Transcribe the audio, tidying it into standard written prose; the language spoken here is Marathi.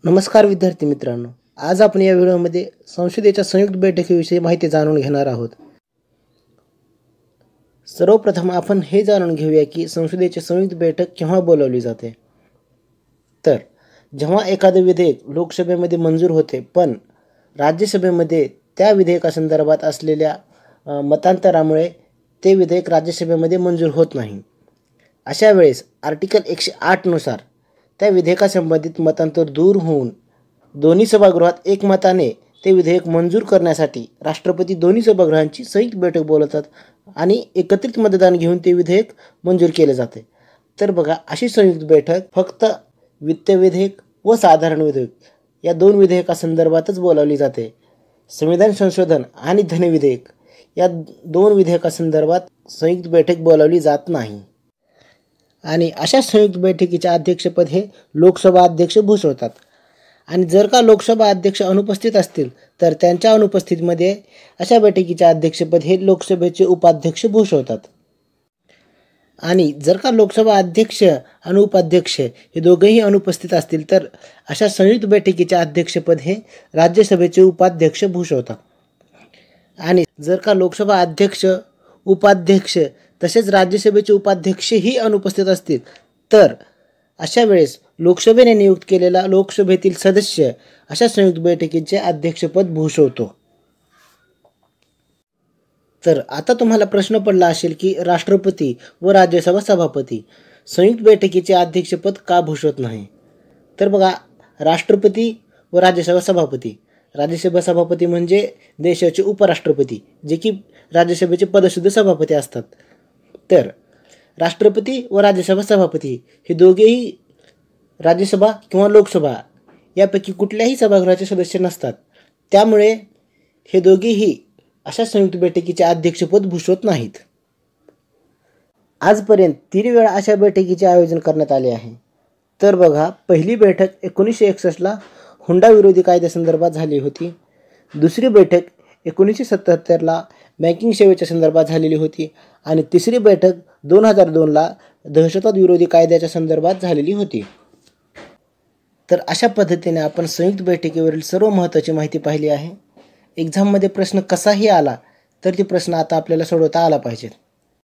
नमस्कार विद्यार्थी मित्रांनो, आज आपण या व्हिडिओमध्ये संसदेच्या संयुक्त बैठकीविषयी माहिती जाणून घेणार आहोत. सर्वप्रथम आपण हे जाणून घेऊया की संसदेची संयुक्त बैठक केव्हा बोलावली जाते. तर जेव्हा एखादे विधेयक लोकसभेमध्ये मंजूर होते पण राज्यसभेमध्ये त्या विधेयकासंदर्भात असलेल्या मतांतरामुळे ते विधेयक राज्यसभेमध्ये मंजूर होत नाही. अशा वेळेस आर्टिकल 108 नुसार त्या विधेयकासंबंधित मतांतर दूर होऊन दोन्ही सभागृहात एकमताने ते विधेयक मंजूर करण्यासाठी राष्ट्रपती दोन्ही सभागृहांची संयुक्त बैठक बोलवतात आणि एकत्रित मतदान घेऊन ते विधेयक मंजूर केले जाते. तर बघा, अशी संयुक्त बैठक फक्त वित्त विधेयक व साधारण विधेयक या दोन विधेयकासंदर्भातच बोलावली जाते. संविधान संशोधन आणि धन विधेयक या दोन विधेयकासंदर्भात संयुक्त बैठक बोलावली जात नाही. आणि अशा संयुक्त बैठकीचे अध्यक्षपद हे लोकसभा अध्यक्ष भूषवतात. आणि जर का लोकसभा अध्यक्ष अनुपस्थित असतील तर त्यांच्या अनुपस्थितीमध्ये अशा बैठकीचे अध्यक्षपद हे लोकसभेचे उपाध्यक्ष भूषवतात. आणि जर का लोकसभा अध्यक्ष आणि उपाध्यक्ष हे दोघेही अनुपस्थित असतील तर अशा संयुक्त बैठकीचे अध्यक्षपद हे राज्यसभेचे उपाध्यक्ष भूषवतात. आणि जर का लोकसभा अध्यक्ष, उपाध्यक्ष तसेच राज्यसभेचे उपाध्यक्षही अनुपस्थित असतील तर अशा वेळेस लोकसभेने नियुक्त केलेला लोकसभेतील सदस्य अशा संयुक्त बैठकीचे अध्यक्षपद भूषवतो. तर आता तुम्हाला प्रश्न पडला असेल की राष्ट्रपती व राज्यसभा सभापती संयुक्त बैठकीचे अध्यक्षपद का भूषवत नाही. तर बघा, राष्ट्रपती व राज्यसभा सभापती, राज्यसभा सभापती म्हणजे देशाचे उपराष्ट्रपती जे की राज्यसभेचे पदसिद्ध सभापती असतात. तर राष्ट्रपती व राज्यसभा सभापती हे दोघेही राज्यसभा किंवा लोकसभा यापैकी कुठल्याही सभागृहाचे सदस्य नसतात. त्यामुळे हे दोघेही अशा संयुक्त बैठकीचे अध्यक्षपद भूषवत नाहीत. आजपर्यंत 3 वेळा अशा बैठकीचे आयोजन करण्यात आले आहे. तर बघा, पहिली बैठक 1961ला हुंडा विरोधी कायद्यासंदर्भात झाली होती. दुसरी बैठक 1977ला बँकिंग सेवेच्या संदर्भात झालेली होती. आणि तिसरी बैठक 2002ला दहशतवाद विरोधी कायद्याच्या संदर्भात झालेली होती. तर अशा पद्धतीने आपण संयुक्त बैठकीवरील सर्व महत्त्वाची माहिती पाहिली आहे. एक्झाममध्ये प्रश्न कसाही आला तर ते प्रश्न आता आपल्याला सोडवता आला पाहिजे.